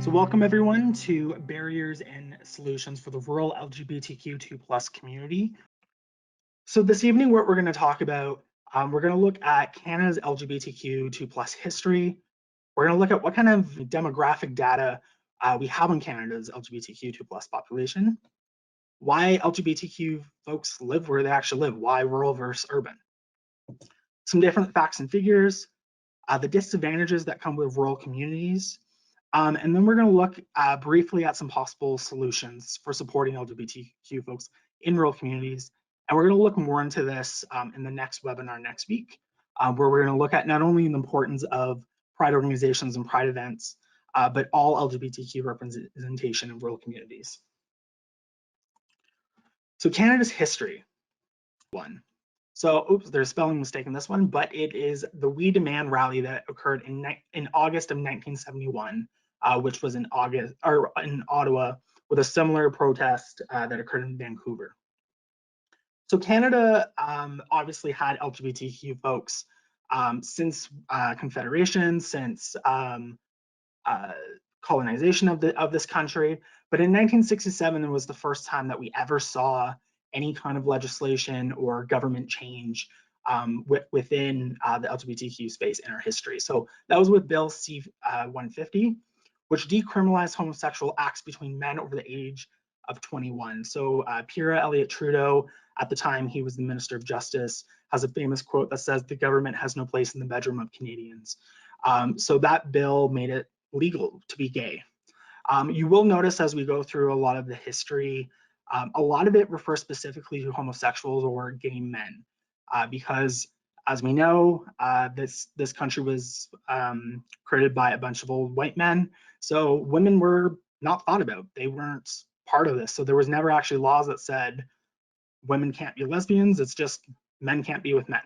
So welcome everyone to Barriers and Solutions for the Rural LGBTQ2+ community. So this evening, what we're going to talk about, we're going to look at Canada's LGBTQ2+ history. We're going to look at what kind of demographic data we have on Canada's LGBTQ2+ population, why LGBTQ folks live where they actually live, why rural versus urban, some different facts and figures, the disadvantages that come with rural communities, and then we're going to look briefly at some possible solutions for supporting LGBTQ folks in rural communities. And we're going to look more into this in the next webinar next week, where we're going to look at not only the importance of pride organizations and pride events, but all LGBTQ representation in rural communities. So Canada's history, one. So, oops, there's a spelling mistake in this one, but it is the We Demand rally that occurred in August of 1971, which was in Ottawa, with a similar protest that occurred in Vancouver. So Canada obviously had LGBTQ folks since Confederation, since colonization of this country, but in 1967 it was the first time that we ever saw any kind of legislation or government change within the LGBTQ space in our history. So that was with Bill C-150, which decriminalized homosexual acts between men over the age of 21. So Pierre Elliott Trudeau, at the time he was the Minister of Justice, has a famous quote that says, "The government has no place in the bedroom of Canadians." So that bill made it legal to be gay. You will notice as we go through a lot of the history, a lot of it refers specifically to homosexuals or gay men, because as we know, this country was created by a bunch of old white men. So women were not thought about. They weren't part of this. So there was never actually laws that said women can't be lesbians. It's just men can't be with men.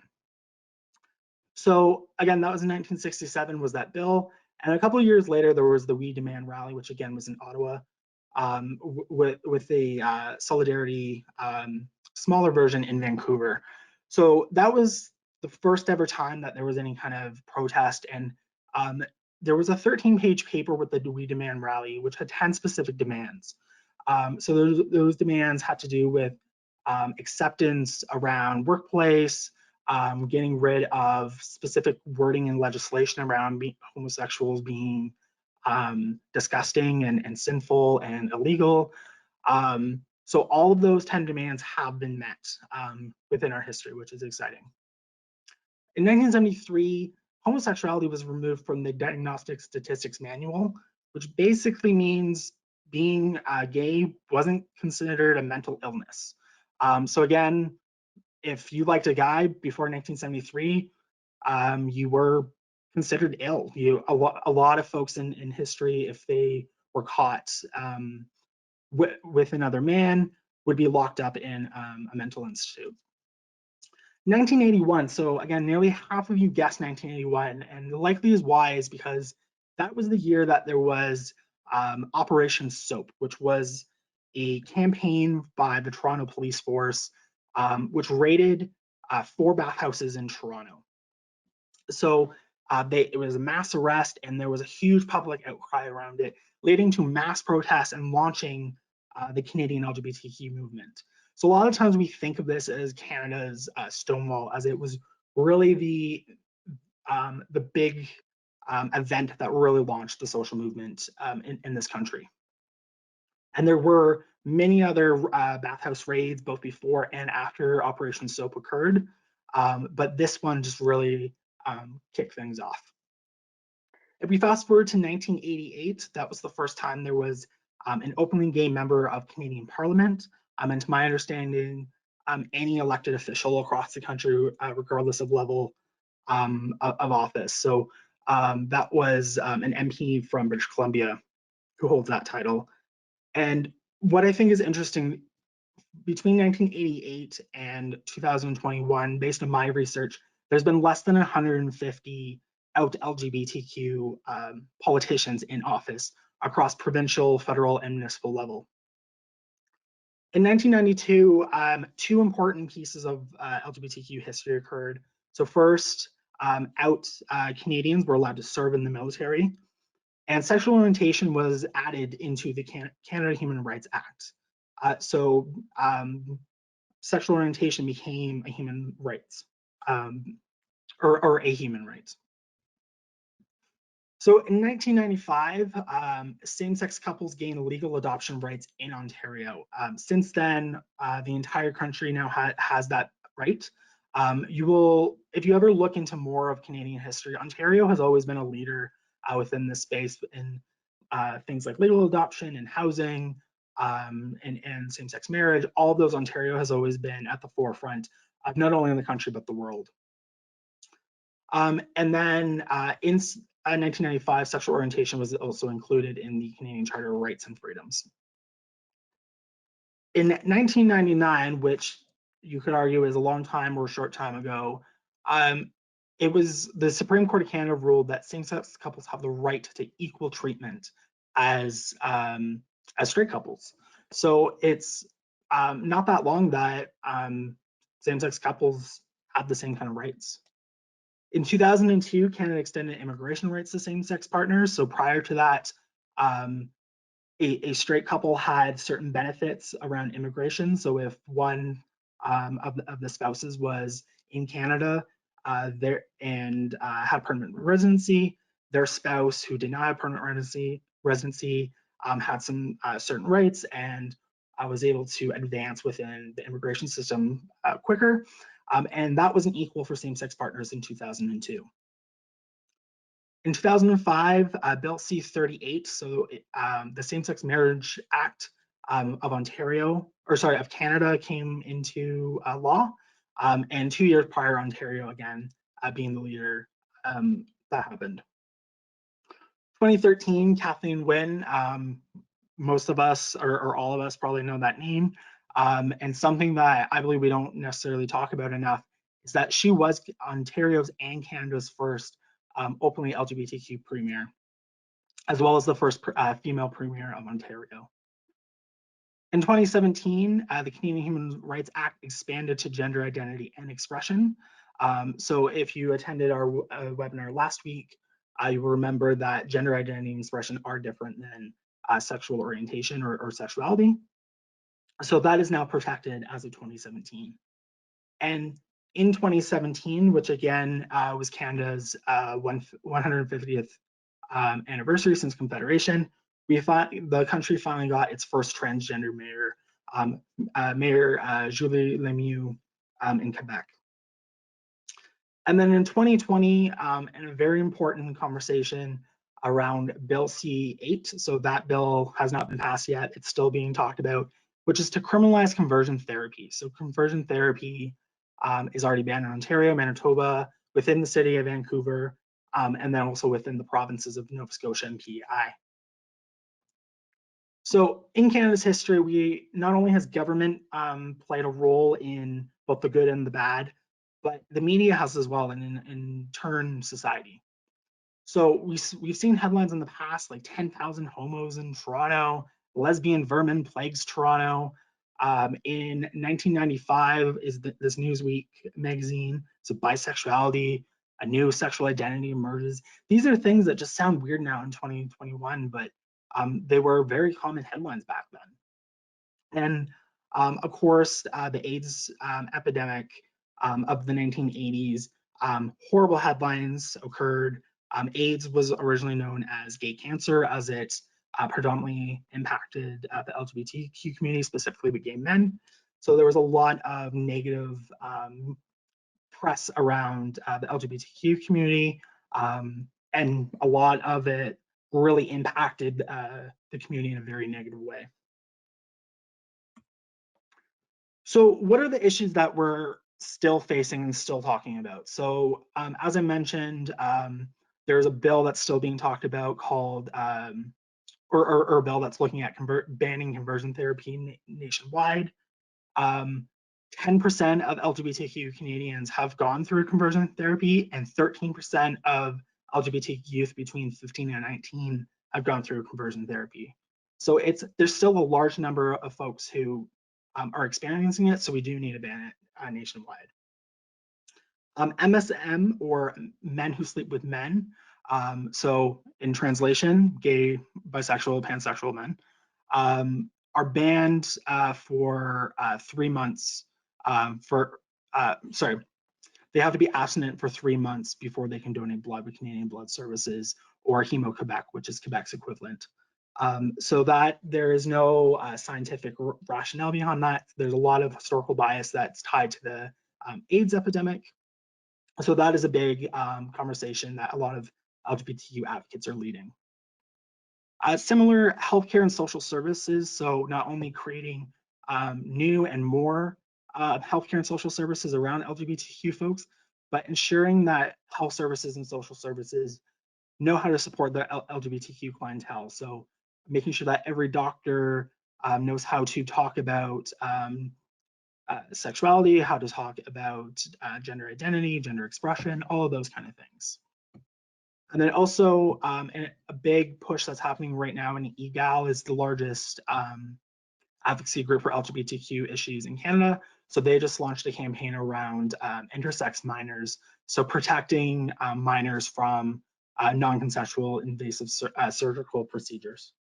So again, that was in 1967 was that bill. And a couple of years later, there was the We Demand rally, which again was in Ottawa, with the Solidarity smaller version in Vancouver. So that was the first ever time that there was any kind of protest. And there was a 13-page paper with the We Demand rally, which had 10 specific demands. So those demands had to do with acceptance around workplace, getting rid of specific wording in legislation around homosexuals being disgusting and sinful and illegal. So all of those 10 demands have been met within our history, which is exciting. In 1973, homosexuality was removed from the Diagnostic Statistics Manual, which basically means being gay wasn't considered a mental illness. So again, if you liked a guy before 1973, you were considered ill. A lot of folks in history, if they were caught with another man, would be locked up in a mental institute. 1981, so again, nearly half of you guessed 1981, and the likely is why is because that was the year that there was Operation Soap, which was a campaign by the Toronto Police Force, which raided 4 bathhouses in Toronto. So it was a mass arrest, and there was a huge public outcry around it, leading to mass protests and launching the Canadian LGBTQ movement. So a lot of times we think of this as Canada's Stonewall, as it was really the big event that really launched the social movement in this country. And there were many other bathhouse raids, both before and after Operation Soap occurred, but this one just really kicked things off. If we fast forward to 1988, that was the first time there was an openly gay member of Canadian Parliament, and to my understanding, any elected official across the country, regardless of level of office. So that was an MP from British Columbia who holds that title. And what I think is interesting, between 1988 and 2021, based on my research, there's been less than 150 out LGBTQ politicians in office across provincial, federal, and municipal level. In 1992, 2 important pieces of LGBTQ history occurred. So first, out Canadians were allowed to serve in the military. And sexual orientation was added into the Canada Human Rights Act. So sexual orientation became a human rights, or a human right. So in 1995, same-sex couples gained legal adoption rights in Ontario. Since then, the entire country now has that right. If you ever look into more of Canadian history, Ontario has always been a leader within this space in things like legal adoption and housing, and same-sex marriage. All of those, Ontario has always been at the forefront of not only in the country but the world. And then in 1995, sexual orientation was also included in the Canadian Charter of Rights and Freedoms. In 1999, which you could argue is a long time or a short time ago, it was the Supreme Court of Canada ruled that same-sex couples have the right to equal treatment as straight couples. So it's not that long that same-sex couples have the same kind of rights. In 2002, Canada extended immigration rights to same-sex partners. So prior to that, a straight couple had certain benefits around immigration. So if one of the spouses was in Canada and had permanent residency, their spouse who did not have permanent residency had some certain rights and was able to advance within the immigration system quicker. And that wasn't equal for same-sex partners in 2002. In 2005, Bill C-38, so the Same-Sex Marriage Act of Canada came into law, and 2 years prior, Ontario again being the leader, that happened. 2013, Kathleen Wynne, most of us or all of us probably know that name. And something that I believe we don't necessarily talk about enough is that she was Ontario's and Canada's first openly LGBTQ premier, as well as the first female premier of Ontario. In 2017, the Canadian Human Rights Act expanded to gender identity and expression. So if you attended our webinar last week, you will remember that gender identity and expression are different than sexual orientation or sexuality. So that is now protected as of 2017. And in 2017, which again was Canada's 150th anniversary since Confederation, the country finally got its first transgender mayor, Mayor Julie Lemieux in Quebec. And then in 2020, in a very important conversation around Bill C-8, so that bill has not been passed yet, it's still being talked about, which is to criminalize conversion therapy. So conversion therapy is already banned in Ontario, Manitoba, within the city of Vancouver, and then also within the provinces of Nova Scotia and PEI. So in Canada's history, we not only has government played a role in both the good and the bad, but the media has as well, and in turn, society. So we've seen headlines in the past like 10,000 homos in Toronto, lesbian vermin plagues Toronto. In 1995 is this Newsweek magazine, so bisexuality, a new sexual identity emerges. These are things that just sound weird now in 2021, but they were very common headlines back then. And of course, the AIDS epidemic of the 1980s, horrible headlines occurred. AIDS was originally known as gay cancer, as it predominantly impacted the LGBTQ community, specifically with gay men. So there was a lot of negative press around the LGBTQ community, and a lot of it really impacted the community in a very negative way. So what are the issues that we're still facing and still talking about? So as I mentioned, there's a bill that's still being talked about called, or a bill that's looking at banning conversion therapy nationwide. 10% of LGBTQ Canadians have gone through conversion therapy, and 13% of LGBT youth between 15 and 19 have gone through conversion therapy. So there's still a large number of folks who are experiencing it, so we do need to ban it nationwide. MSM, or men who sleep with men, So in translation, gay, bisexual, pansexual men are banned for 3 months sorry, they have to be abstinent for 3 months before they can donate blood with Canadian Blood Services or Hemo-Quebec, which is Quebec's equivalent. So that there is no scientific rationale behind that. There's a lot of historical bias that's tied to the AIDS epidemic. So that is a big conversation that a lot of LGBTQ advocates are leading. Similar healthcare and social services, so not only creating new and more healthcare and social services around LGBTQ folks, but ensuring that health services and social services know how to support the LGBTQ clientele. So making sure that every doctor knows how to talk about sexuality, how to talk about gender identity, gender expression, all of those kind of things. And then also a big push that's happening right now in EGAL is the largest advocacy group for LGBTQ issues in Canada. So they just launched a campaign around intersex minors, so protecting minors from non-consensual invasive surgical procedures.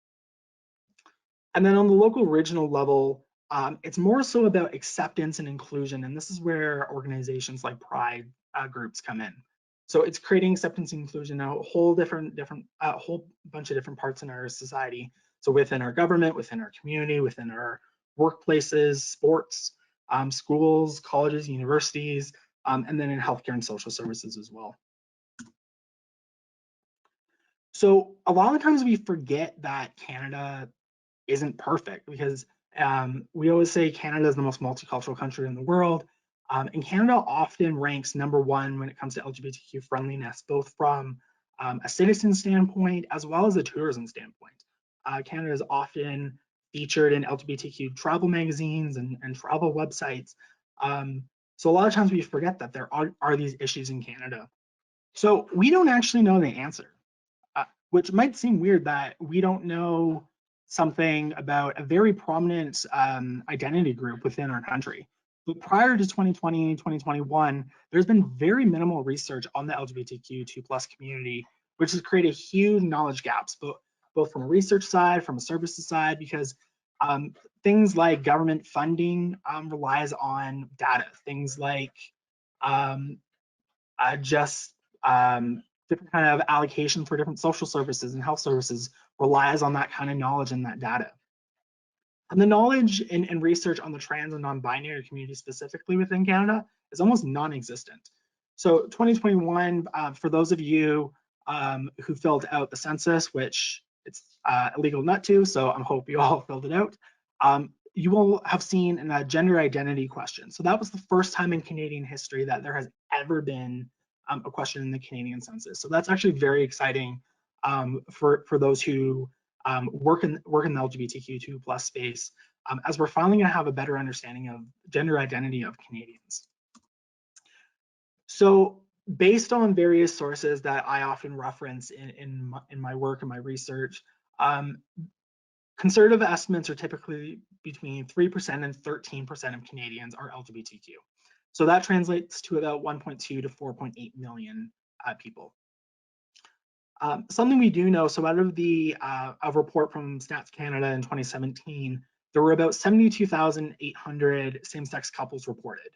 And then on the local regional level, it's more so about acceptance and inclusion, and this is where organizations like Pride groups come in. So it's creating acceptance and inclusion in a whole bunch of different parts in our society. So within our government, within our community, within our workplaces, sports, schools, colleges, universities, and then in healthcare and social services as well. So a lot of times we forget that Canada isn't perfect because we always say Canada is the most multicultural country in the world. And Canada often ranks #1 when it comes to LGBTQ friendliness, both from a citizen standpoint as well as a tourism standpoint. Canada is often featured in LGBTQ travel magazines and travel websites. So a lot of times we forget that there are these issues in Canada. So we don't actually know the answer, which might seem weird that we don't know something about a very prominent identity group within our country. But prior to 2020 and 2021, there's been very minimal research on the LGBTQ2+ community, which has created huge knowledge gaps, both from a research side, from a services side, because things like government funding relies on data. Things like different kind of allocation for different social services and health services relies on that kind of knowledge and that data. And the knowledge and research on the trans and non-binary community specifically within Canada is almost non-existent. So 2021, for those of you who filled out the census, which it's illegal not to, so I hope you all filled it out, you will have seen a gender identity question. So that was the first time in Canadian history that there has ever been a question in the Canadian census. So that's actually very exciting for those who work in the LGBTQ2+ space, as we're finally going to have a better understanding of gender identity of Canadians. So based on various sources that I often reference in my work and my research, conservative estimates are typically between 3% and 13% of Canadians are LGBTQ. So that translates to about 1.2 to 4.8 million people. Something we do know, so out of a report from Stats Canada in 2017, there were about 72,800 same-sex couples reported.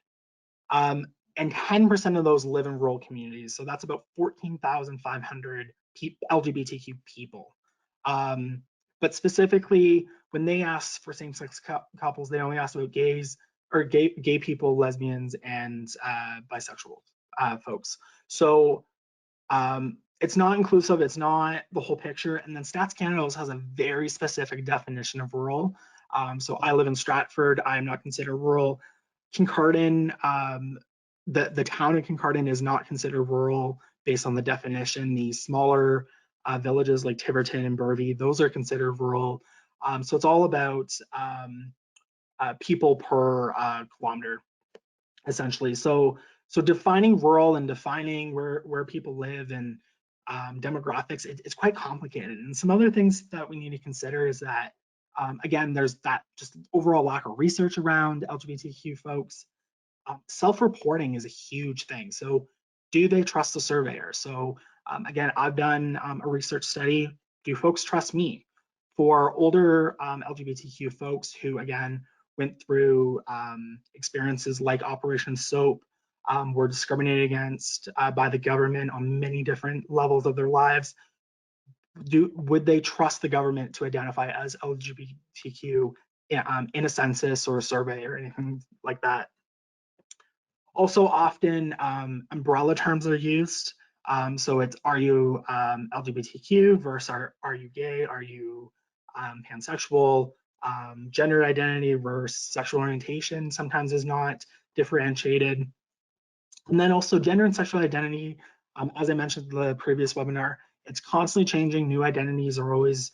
And 10% of those live in rural communities. So that's about 14,500 LGBTQ people. But specifically, when they asked for same-sex couples, they only asked about gays or gay people, lesbians, and bisexual folks. So it's not inclusive, it's not the whole picture. And then Stats Canada also has a very specific definition of rural. So I live in Stratford, I am not considered rural. Kincardine, the town of Kincardine is not considered rural based on the definition. The smaller villages like Tiverton and Burvey, those are considered rural. So it's all about people per kilometer, essentially. So defining rural and defining where people live and demographics, it's quite complicated. And some other things that we need to consider is that, again, there's that just overall lack of research around LGBTQ folks. Self-reporting is a huge thing. So do they trust the surveyor? So Again, I've done a research study. Do folks trust me? For older LGBTQ folks who, again, went through experiences like Operation SOAP, were discriminated against by the government on many different levels of their lives, would they trust the government to identify as LGBTQ in a census or a survey or anything like that? Also, often umbrella terms are used. So it's, are you LGBTQ versus are you gay? Are you pansexual? Gender identity versus sexual orientation sometimes is not differentiated. And then also gender and sexual identity, as I mentioned in the previous webinar, it's constantly changing. New identities are always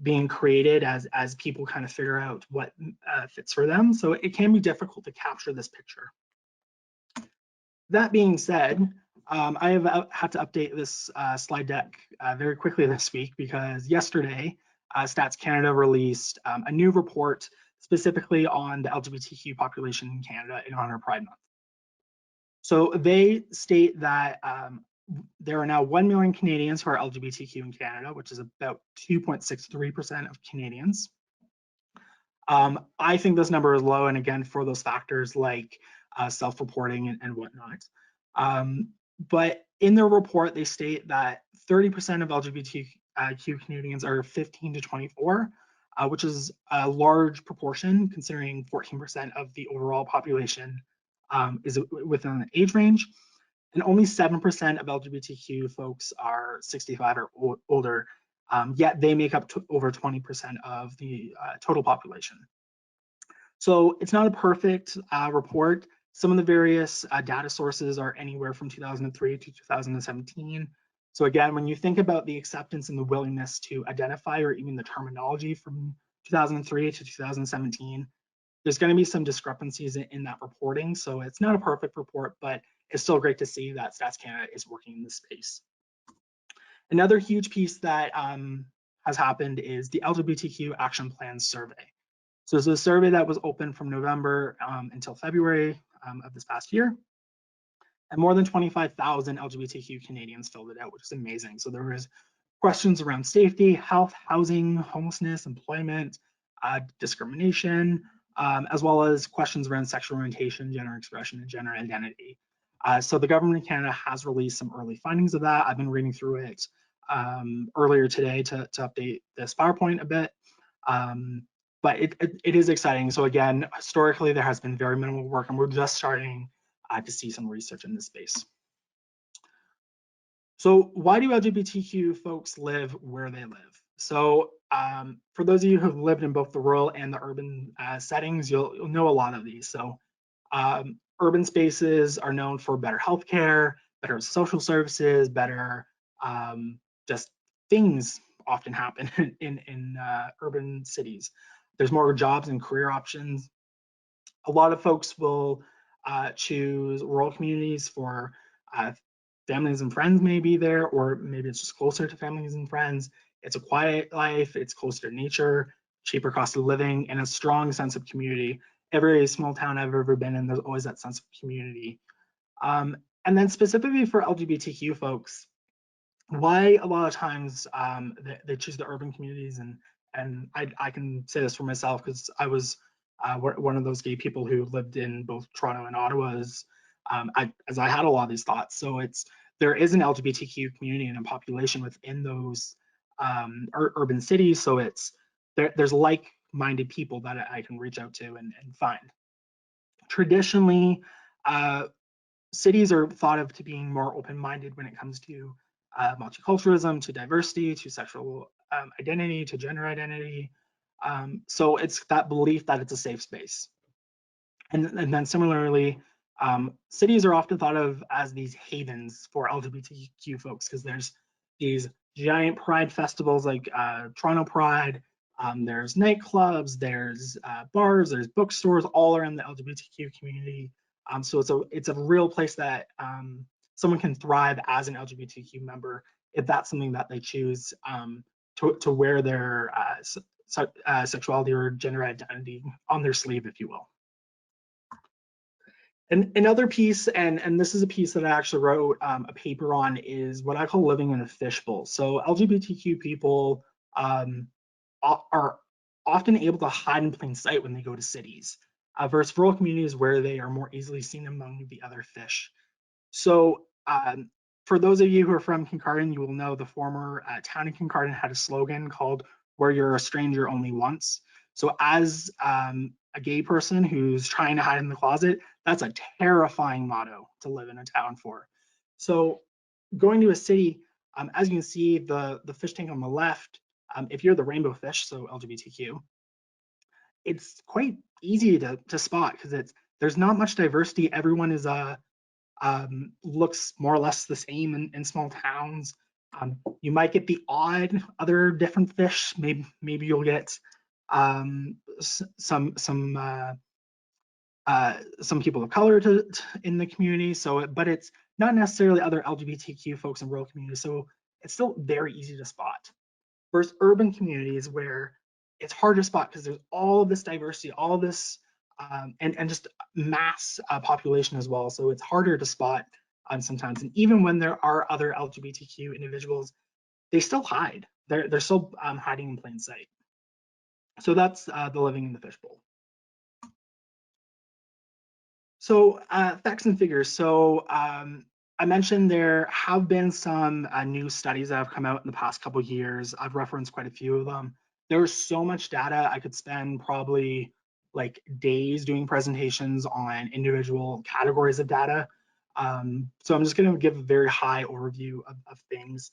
being created as people kind of figure out what fits for them. So it can be difficult to capture this picture. That being said, I have had to update this slide deck very quickly this week because yesterday, Stats Canada released a new report specifically on the LGBTQ population in Canada in honor of Pride Month. So they state that there are now 1 million Canadians who are LGBTQ in Canada, which is about 2.63% of Canadians. I think this number is low, and again, for those factors like self-reporting and whatnot. But in their report, they state that 30% of LGBTQ Canadians are 15 to 24, which is a large proportion considering 14% of the overall population is within the age range. And only 7% of LGBTQ folks are 65 or older, yet they make up to over 20% of the total population. So it's not a perfect report. Some of the various data sources are anywhere from 2003 to 2017. So again, when you think about the acceptance and the willingness to identify, or even the terminology from 2003 to 2017, there's going to be some discrepancies in that reporting. So it's not a perfect report, but it's still great to see that Stats Canada is working in this space. Another huge piece that has happened is the LGBTQ Action Plan survey. So this is a survey that was open from November until February of this past year. And more than 25,000 LGBTQ Canadians filled it out, which is amazing. So there was questions around safety, health, housing, homelessness, employment, discrimination, as well as questions around sexual orientation, gender expression, and gender identity. So the government of Canada has released some early findings of that. I've been reading through it earlier today to update this PowerPoint a bit. But it is exciting. So again, historically, there has been very minimal work, and we're just starting to see some research in this space. So why do LGBTQ folks live where they live? So for those of you who've lived in both the rural and the urban settings, you'll know a lot of these. So urban spaces are known for better healthcare, better social services, better just things often happen in urban cities. There's more jobs and career options. A lot of folks will choose rural communities for families and friends may be there, or maybe it's just closer to families and friends. It's a quiet life, it's closer to nature, cheaper cost of living, and a strong sense of community. Every small town I've ever been in, there's always that sense of community. And then specifically for LGBTQ folks, why a lot of times they choose the urban communities, and I can say this for myself because I was one of those gay people who lived in both Toronto and Ottawa as I had a lot of these thoughts. So there is an LGBTQ community and a population within those urban cities. So there's like-minded people that I can reach out to and find. Traditionally, cities are thought of to being more open-minded when it comes to multiculturalism, to diversity, to sexual identity, to gender identity. So it's that belief that it's a safe space. And then similarly, cities are often thought of as these havens for LGBTQ folks because there's these giant pride festivals like Toronto Pride, there's nightclubs, there's bars, there's bookstores all around the LGBTQ community. So it's a real place that someone can thrive as an LGBTQ member if that's something that they choose to wear their sexuality or gender identity on their sleeve, if you will. And another piece, and this is a piece that I actually wrote a paper on, is what I call living in a fishbowl. So LGBTQ people um, are often able to hide in plain sight when they go to cities, versus rural communities where they are more easily seen among the other fish. So for those of you who are from Kincardine, you will know the former town in Kincardine had a slogan called "Where you're a stranger only once." So as a gay person who's trying to hide in the closet, that's a terrifying motto to live in a town for. So going to a city, as you can see, the fish tank on the left, if you're the rainbow fish, so LGBTQ, it's quite easy to spot because there's not much diversity. Everyone is looks more or less the same in small towns. You might get the odd other different fish. Maybe you'll get some people of color in the community. So, but it's not necessarily other LGBTQ folks in rural communities. So it's still very easy to spot. Versus urban communities where it's hard to spot because there's all of this diversity, all of this, and just mass population as well. So it's harder to spot sometimes. And even when there are other LGBTQ individuals, they still hide. They're still hiding in plain sight. So that's the living in the fishbowl. So facts and figures. So I mentioned there have been some new studies that have come out in the past couple of years. I've referenced quite a few of them. There's so much data. I could spend probably like days doing presentations on individual categories of data. So I'm just going to give a very high overview of things.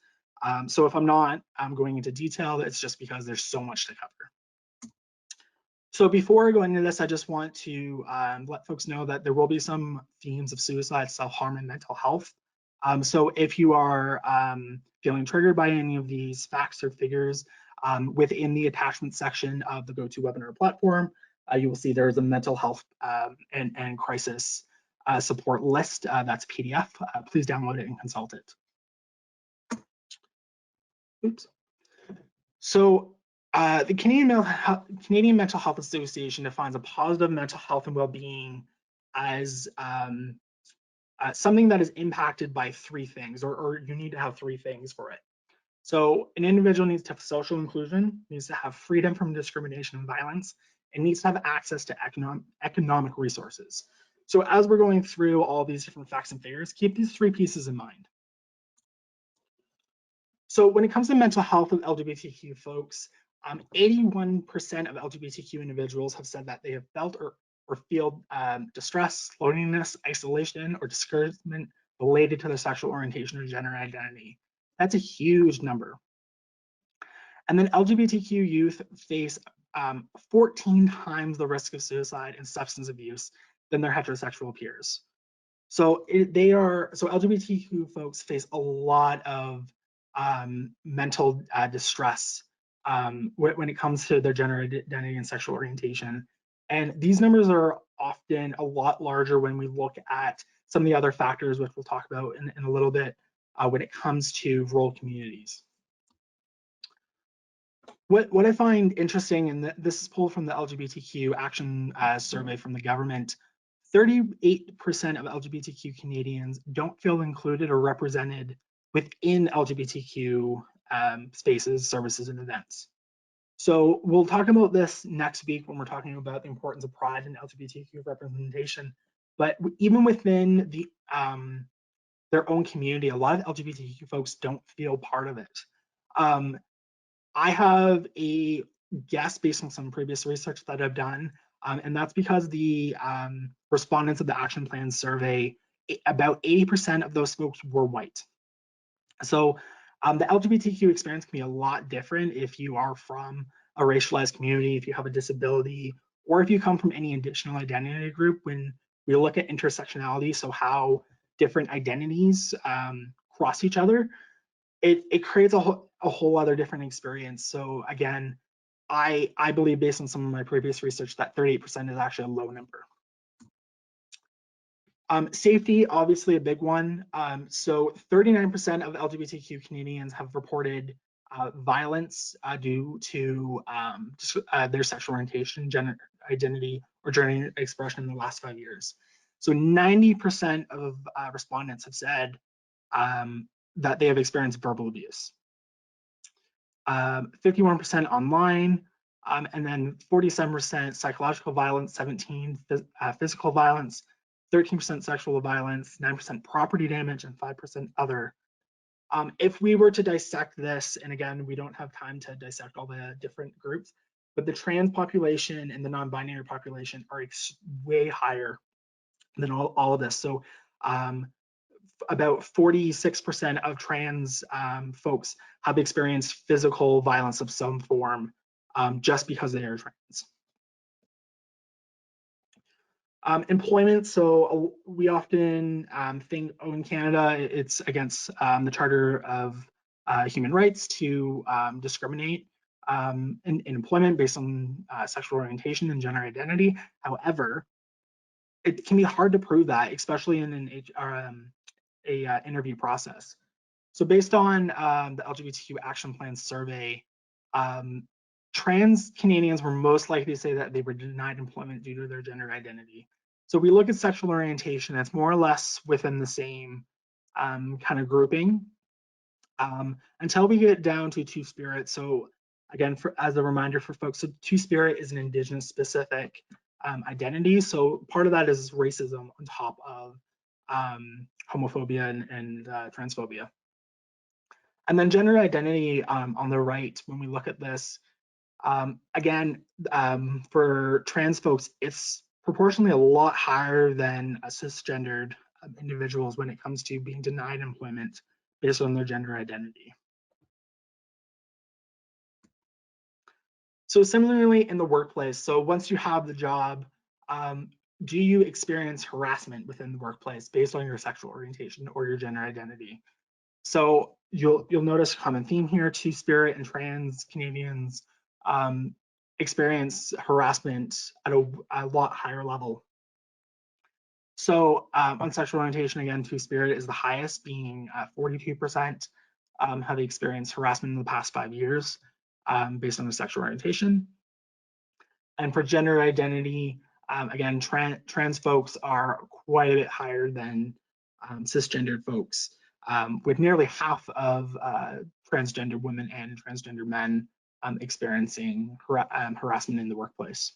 So if I'm not going into detail, it's just because there's so much to cover. So before I go into this, I just want to let folks know that there will be some themes of suicide, self-harm, and mental health. So if you are feeling triggered by any of these facts or figures, within the attachment section of the GoToWebinar platform, you will see there is a mental health and crisis support list that's PDF. Please download it and consult it. Oops. So the Canadian Mental Health Association defines a positive mental health and well-being as something that is impacted by three things, or you need to have three things for it. So an individual needs to have social inclusion, needs to have freedom from discrimination and violence, and needs to have access to economic resources. So as we're going through all these different facts and figures, keep these three pieces in mind. So when it comes to mental health of LGBTQ folks, 81% of LGBTQ individuals have said that they have felt or feel distress, loneliness, isolation, or discouragement related to their sexual orientation or gender identity. That's a huge number. And then LGBTQ youth face 14 times the risk of suicide and substance abuse than their heterosexual peers. So LGBTQ folks face a lot of mental distress when it comes to their gender identity and sexual orientation. And these numbers are often a lot larger when we look at some of the other factors, which we'll talk about in a little bit, when it comes to rural communities. What I find interesting, and this is pulled from the LGBTQ Action Survey from the government, 38% of LGBTQ Canadians don't feel included or represented within LGBTQ spaces, services, and events. So we'll talk about this next week when we're talking about the importance of pride and LGBTQ representation. But even within their own community, a lot of LGBTQ folks don't feel part of it. I have a guess based on some previous research that I've done, and that's because the respondents of the action plan survey, about 80% of those folks were white. So the LGBTQ experience can be a lot different if you are from a racialized community, if you have a disability, or if you come from any additional identity group. When we look at intersectionality, so how different identities cross each other, it creates a whole other different experience. So again, I believe based on some of my previous research that 38% is actually a low number. Safety, obviously a big one. So 39% of LGBTQ Canadians have reported violence due to their sexual orientation, gender identity, or gender expression in the last 5 years. So 90% of respondents have said that they have experienced verbal abuse. 51% online, and then 47% psychological violence, 17% physical violence, 13% sexual violence, 9% property damage, and 5% other. If we were to dissect this, and again, we don't have time to dissect all the different groups, but the trans population and the non-binary population are way higher than all of this. So about 46% of trans folks have experienced physical violence of some form just because they are trans. Employment, so we often think, oh, in Canada, it's against the Charter of Human Rights to discriminate in employment based on sexual orientation and gender identity. However, it can be hard to prove that, especially in an interview process. So based on the LGBTQ Action Plan survey, trans Canadians were most likely to say that they were denied employment due to their gender identity. So we look at sexual orientation, it's more or less within the same kind of grouping until we get down to Two-Spirit. So again, as a reminder for folks, so Two-Spirit is an Indigenous specific identity. So part of that is racism on top of homophobia and transphobia. And then gender identity on the right, when we look at this, again, for trans folks, it's proportionally a lot higher than cisgendered individuals when it comes to being denied employment based on their gender identity. So similarly in the workplace, so once you have the job, do you experience harassment within the workplace based on your sexual orientation or your gender identity? So you'll notice a common theme here: Two-Spirit and trans Canadians experience harassment at a lot higher level. So on sexual orientation, again, Two-Spirit is the highest, being 42% have experienced harassment in the past 5 years based on their sexual orientation. And for gender identity, again, trans folks are quite a bit higher than cisgendered folks, with nearly half of transgender women and transgender men experiencing harassment in the workplace.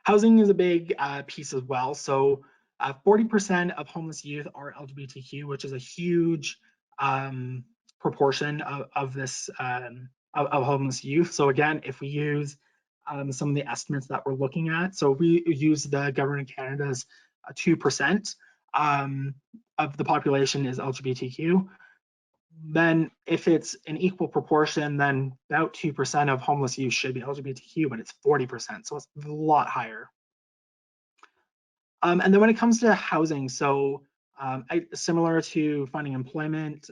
Housing is a big piece as well. So 40% of homeless youth are LGBTQ, which is a huge proportion of this of homeless youth. So again, if we use some of the estimates that we're looking at, so we use the Government of Canada's 2% of the population is LGBTQ, then if it's an equal proportion, then about 2% of homeless youth should be LGBTQ, but it's 40%, so it's a lot higher. And then when it comes to housing, so similar to finding employment,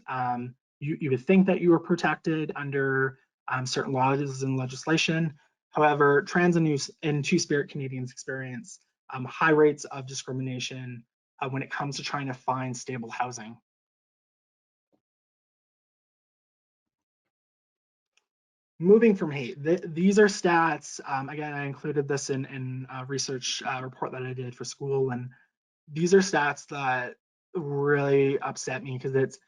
you would think that you were protected under certain laws and legislation. However, trans and Two-Spirit Canadians experience high rates of discrimination when it comes to trying to find stable housing. Moving from hate, these are stats. Again, I included this in a research report that I did for school, and these are stats that really upset me because it's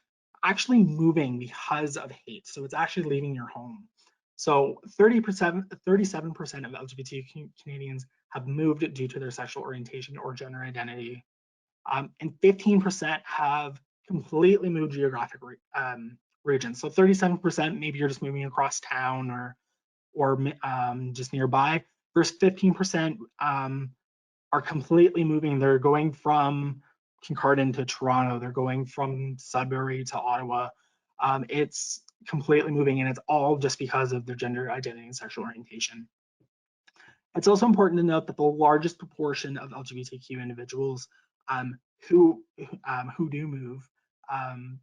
actually moving because of hate. So it's actually leaving your home. So 37% of LGBT Canadians have moved due to their sexual orientation or gender identity, and 15% have completely moved geographic regions. So 37%, maybe you're just moving across town or just nearby, versus 15% are completely moving. They're going from Kincardine to Toronto. They're going from Sudbury to Ottawa. It's completely moving, and it's all just because of their gender identity and sexual orientation. It's also important to note that the largest proportion of LGBTQ individuals who do move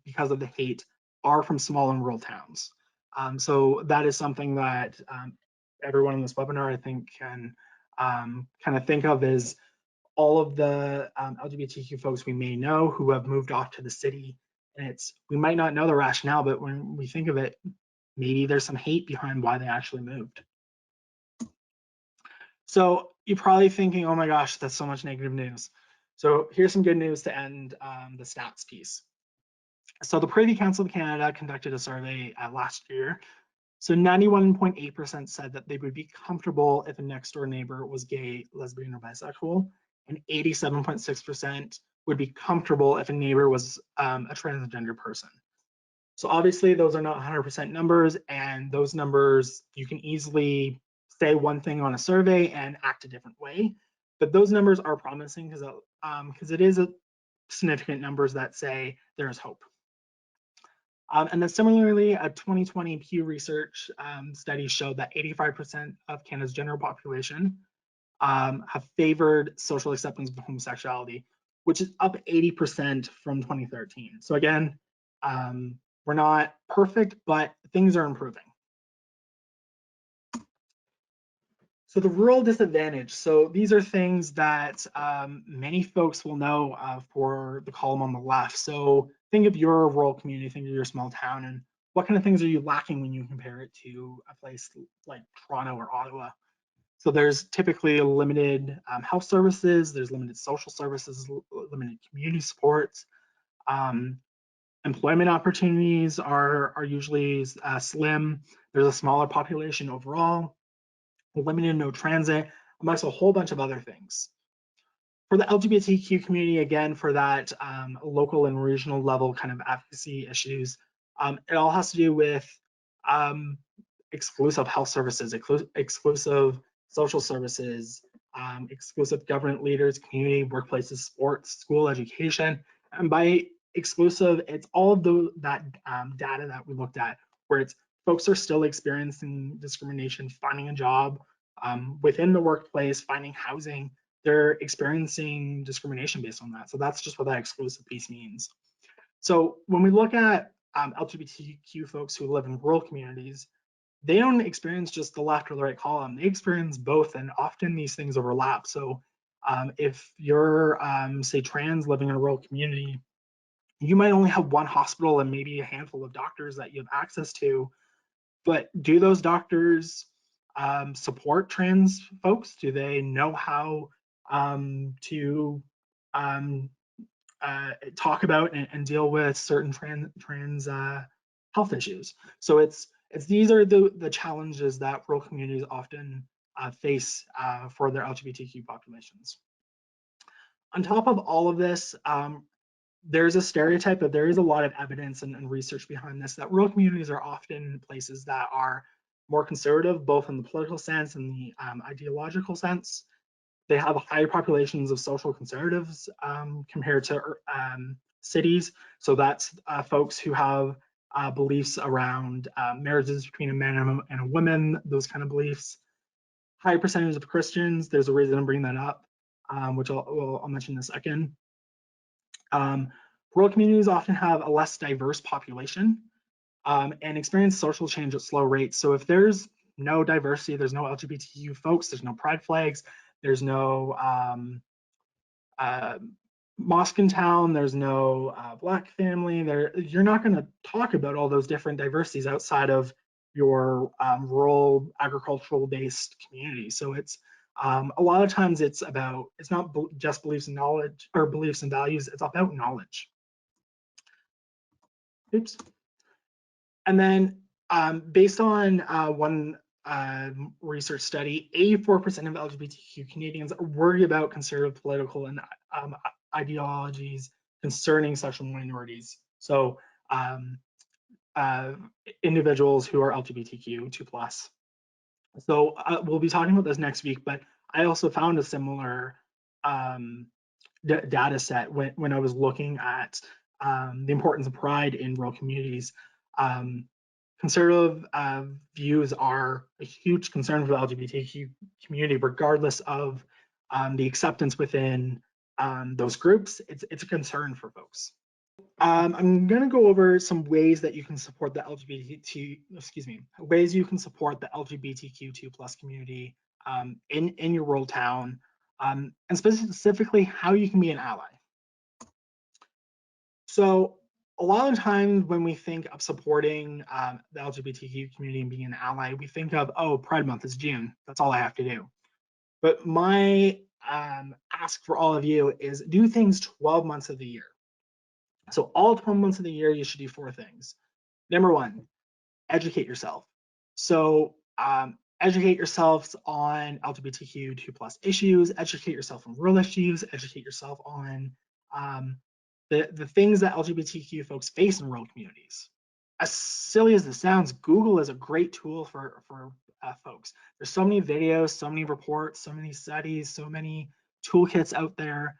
because of the hate are from small and rural towns. So that is something that everyone in this webinar, I think, can kind of think of as all of the LGBTQ folks we may know who have moved off to the city. And we might not know the rationale, but when we think of it, maybe there's some hate behind why they actually moved. So you're probably thinking, oh my gosh, that's so much negative news. So here's some good news to end the stats piece. So the Privy Council of Canada conducted a survey last year. So 91.8% said that they would be comfortable if a next door neighbor was gay, lesbian, or bisexual, and 87.6% would be comfortable if a neighbor was a transgender person. So obviously those are not 100% numbers, and those numbers, you can easily say one thing on a survey and act a different way. But those numbers are promising because it is a significant numbers that say there is hope. And then similarly, a 2020 Pew Research study showed that 85% of Canada's general population have favored social acceptance of homosexuality, which is up 80% from 2013. So again, we're not perfect, but things are improving. So the rural disadvantage. So these are things that many folks will know for the column on the left. So think of your rural community, think of your small town, and what kind of things are you lacking when you compare it to a place like Toronto or Ottawa? So there's typically limited health services, there's limited social services, limited community supports. Employment opportunities are usually slim. There's a smaller population overall, limited no transit, amongst a whole bunch of other things. For the LGBTQ community, again, for that local and regional level kind of advocacy issues, it all has to do with exclusive health services, exclusive social services, exclusive government leaders, community, workplaces, sports, school, education. And by exclusive, it's all of that data that we looked at, where it's folks are still experiencing discrimination, finding a job within the workplace, finding housing. They're experiencing discrimination based on that. So that's just what that exclusive piece means. So when we look at LGBTQ folks who live in rural communities, they don't experience just the left or the right column. They experience both, and often these things overlap. So if you're, say, trans living in a rural community, you might only have one hospital and maybe a handful of doctors that you have access to. But do those doctors support trans folks? Do they know how to talk about and deal with certain trans health issues? So these are the challenges that rural communities often face for their LGBTQ populations. On top of all of this, there's a stereotype, but there is a lot of evidence and research behind this, that rural communities are often places that are more conservative, both in the political sense and the ideological sense. They have higher populations of social conservatives compared to cities. So that's folks who have beliefs around marriages between a man and a woman, those kind of beliefs. High percentage of Christians, there's a reason I'm bringing that up, which I'll mention in a second. Rural communities often have a less diverse population and experience social change at slow rates. So if there's no diversity, there's no LGBTQ folks, there's no pride flags, there's no mosque in town, there's no Black family, you're not going to talk about all those different diversities outside of your rural agricultural based community. So it's a lot of times it's not just beliefs and knowledge or beliefs and values, it's about knowledge. Oops. And then based on one research study, 84% of LGBTQ Canadians are worried about conservative political and ideologies concerning sexual minorities. So individuals who are LGBTQ2+. So we'll be talking about this next week, but I also found a similar data set when I was looking at the importance of pride in rural communities. Conservative views are a huge concern for the LGBTQ community, regardless of the acceptance within those groups. It's a concern for folks. I'm going to go over some ways that you can support the ways you can support the LGBTQ2+ community in your rural town, and specifically how you can be an ally. So a lot of times when we think of supporting the LGBTQ community and being an ally, we think of, oh, Pride Month is June. That's all I have to do. But my ask for all of you is do things 12 months of the year. So all 12 months of the year, you should do 4 things. Number 1, educate yourself. So educate yourselves on LGBTQ2 plus issues, educate yourself on real issues, educate yourself on um, the things that LGBTQ folks face in rural communities. As silly as this sounds, Google is a great tool for folks. There's so many videos, so many reports, so many studies, so many toolkits out there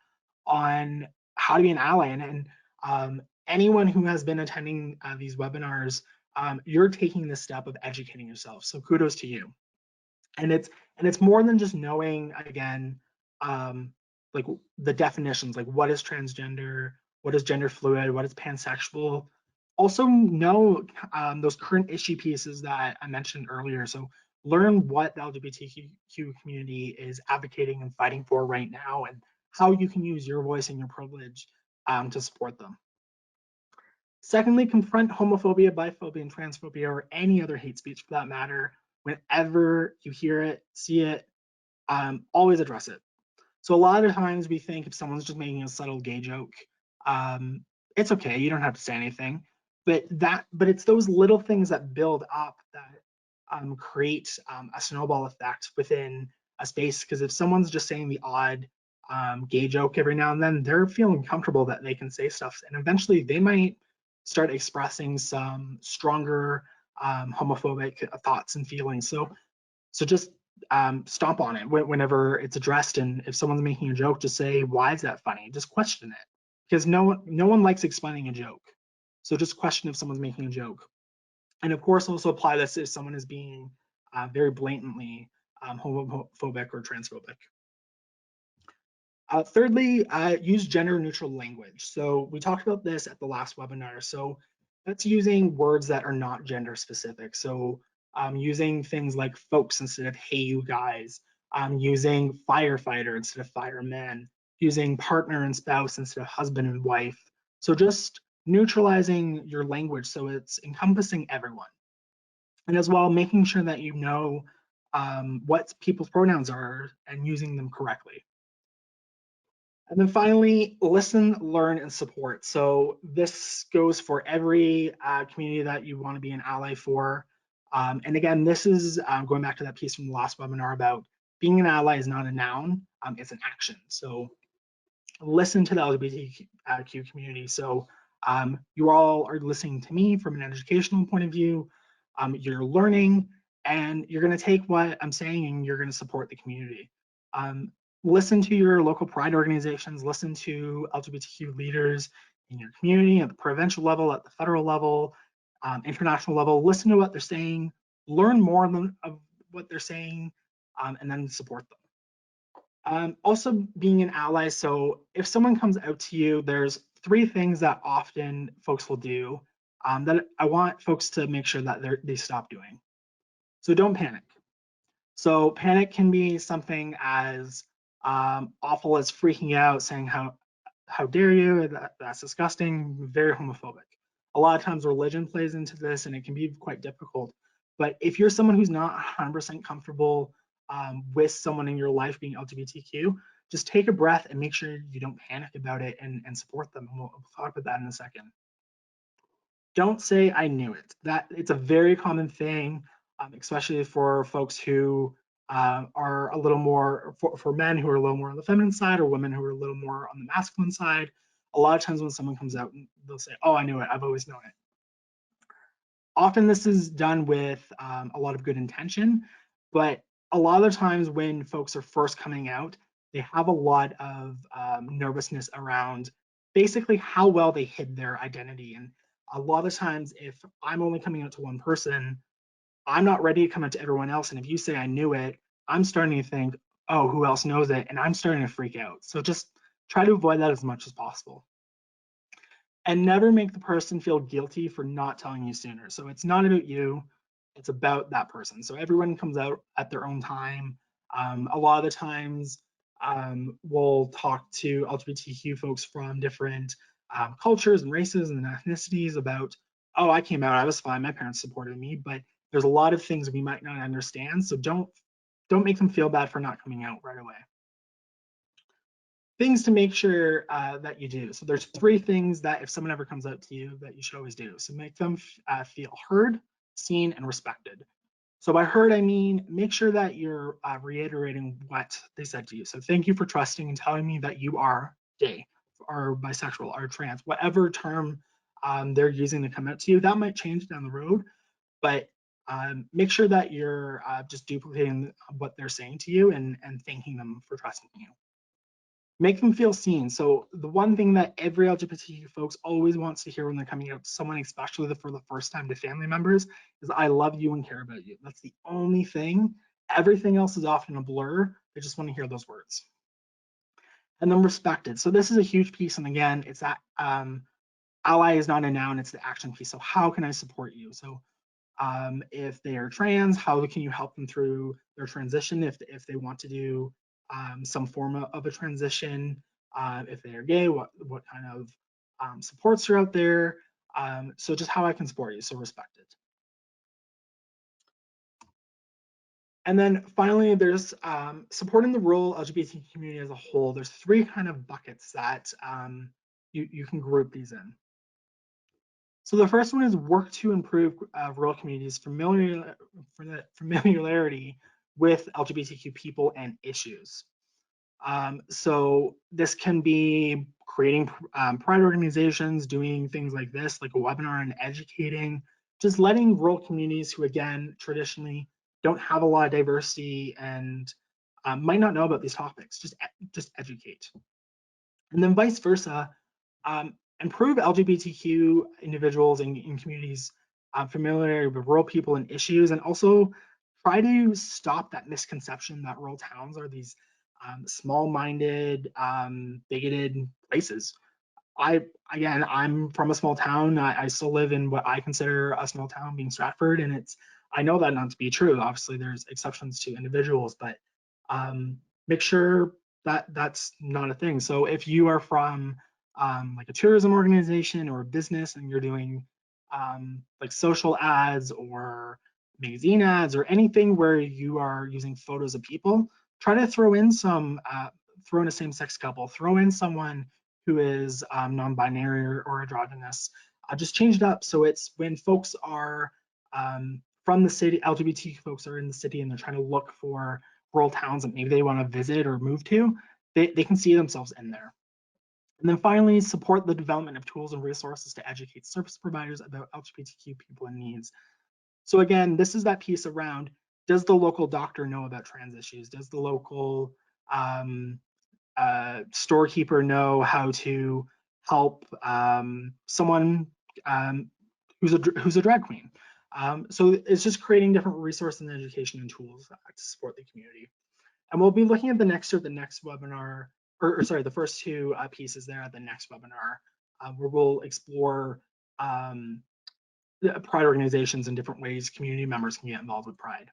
on how to be an ally. And anyone who has been attending these webinars, you're taking the step of educating yourself. So kudos to you. And it's more than just knowing, again, like the definitions, like what is transgender, what is gender fluid, what is pansexual. Also know those current issue pieces that I mentioned earlier. So learn what the LGBTQ community is advocating and fighting for right now, and how you can use your voice and your privilege to support them. Secondly, confront homophobia, biphobia, and transphobia, or any other hate speech for that matter. Whenever you hear it, see it, always address it. So a lot of times we think if someone's just making a subtle gay joke, it's okay, you don't have to say anything. But it's those little things that build up that create a snowball effect within a space. Because if someone's just saying the odd gay joke every now and then, they're feeling comfortable that they can say stuff, and eventually they might start expressing some stronger homophobic thoughts and feelings. So just stomp on it whenever it's addressed. And if someone's making a joke, just say, why is that funny? Just question it, because no one likes explaining a joke. So just question if someone's making a joke. And of course, also apply this if someone is being very blatantly homophobic or transphobic. Thirdly, use gender neutral language. So we talked about this at the last webinar. So that's using words that are not gender specific. So using things like folks instead of hey you guys, using firefighter instead of firemen, using partner and spouse instead of husband and wife. So just neutralizing your language so it's encompassing everyone. And as well, making sure that you know what people's pronouns are and using them correctly. And then finally, listen, learn, and support. So this goes for every community that you want to be an ally for. And again, this is going back to that piece from the last webinar about being an ally is not a noun, it's an action. So listen to the LGBTQ community. So you all are listening to me from an educational point of view. You're learning, and you're going to take what I'm saying and you're going to support the community. Listen to your local pride organizations, listen to LGBTQ leaders in your community at the provincial level, at the federal level, international level. Listen to what they're saying, learn more of what they're saying, and then support them. Also being an ally. So if someone comes out to you, there's 3 things that often folks will do that I want folks to make sure that they stop doing. So don't panic. So panic can be something as awful as freaking out, saying how dare you, that's disgusting, very homophobic. A lot of times religion plays into this, and it can be quite difficult. But if you're someone who's not 100% comfortable with someone in your life being LGBTQ, just take a breath and make sure you don't panic about it and support them. And we'll talk about that in a second. Don't say I knew it. That it's a very common thing, especially for folks who are a little more, for men who are a little more on the feminine side, or women who are a little more on the masculine side. A lot of times when someone comes out, they'll say, oh, I knew it, I've always known it. Often this is done with a lot of good intention, but a lot of times when folks are first coming out, they have a lot of nervousness around basically how well they hid their identity. And a lot of times, if I'm only coming out to one person, I'm not ready to come out to everyone else. And if you say I knew it, I'm starting to think, oh, who else knows it? And I'm starting to freak out. So just try to avoid that as much as possible. And never make the person feel guilty for not telling you sooner. So it's not about you, it's about that person. So everyone comes out at their own time. A lot of the times we'll talk to LGBTQ folks from different cultures and races and ethnicities about, oh, I came out, I was fine, my parents supported me, but there's a lot of things we might not understand. So don't don't make them feel bad for not coming out right away. Things to make sure that you do. So there's 3 things that if someone ever comes out to you that you should always do. So make them feel heard, seen, and respected. So by heard, I mean make sure that you're reiterating what they said to you. So thank you for trusting and telling me that you are gay or bisexual or trans, whatever term they're using to come out to you. That might change down the road, but make sure that you're just duplicating what they're saying to you and thanking them for trusting you. Make them feel seen. So the one thing that every LGBTQ folks always wants to hear when they're coming out to someone, especially for the first time to family members, is I love you and care about you. That's the only thing. Everything else is often a blur. They just want to hear those words. And then respected. So this is a huge piece. And again, it's that ally is not a noun, it's the action piece. So how can I support you? So if they are trans, how can you help them through their transition if they want to do some form of a transition? If they are gay, what kind of supports are out there? So just how I can support you, so respected. And then finally, there's supporting the rural LGBT community as a whole. There's 3 kind of buckets that you can group these in. So the first one is work to improve rural communities' familiarity with LGBTQ people and issues. So this can be creating pride organizations, doing things like this, like a webinar and educating, just letting rural communities who, again, traditionally don't have a lot of diversity and might not know about these topics, just educate. And then vice versa, improve LGBTQ individuals and communities familiarity with rural people and issues, and also try to stop that misconception that rural towns are these small-minded, bigoted places. I'm from a small town. I still live in what I consider a small town, being Stratford, and I know that not to be true. Obviously, there's exceptions to individuals, but make sure that that's not a thing. So if you are from like a tourism organization or a business and you're doing like social ads or magazine ads or anything where you are using photos of people, try to throw in throw in a same-sex couple, throw in someone who is non-binary or androgynous. Just change it up so it's when folks are from the city, LGBT folks are in the city and they're trying to look for rural towns that maybe they want to visit or move to, they can see themselves in there. And then finally, support the development of tools and resources to educate service providers about LGBTQ people and needs. So again, this is that piece around, does the local doctor know about trans issues? Does the local storekeeper know how to help someone who's a drag queen? So it's just creating different resources and education and tools to support the community. And we'll be looking at the next webinar, or sorry, the first 2 pieces there at the next webinar, where we'll explore Pride organizations and different ways community members can get involved with Pride.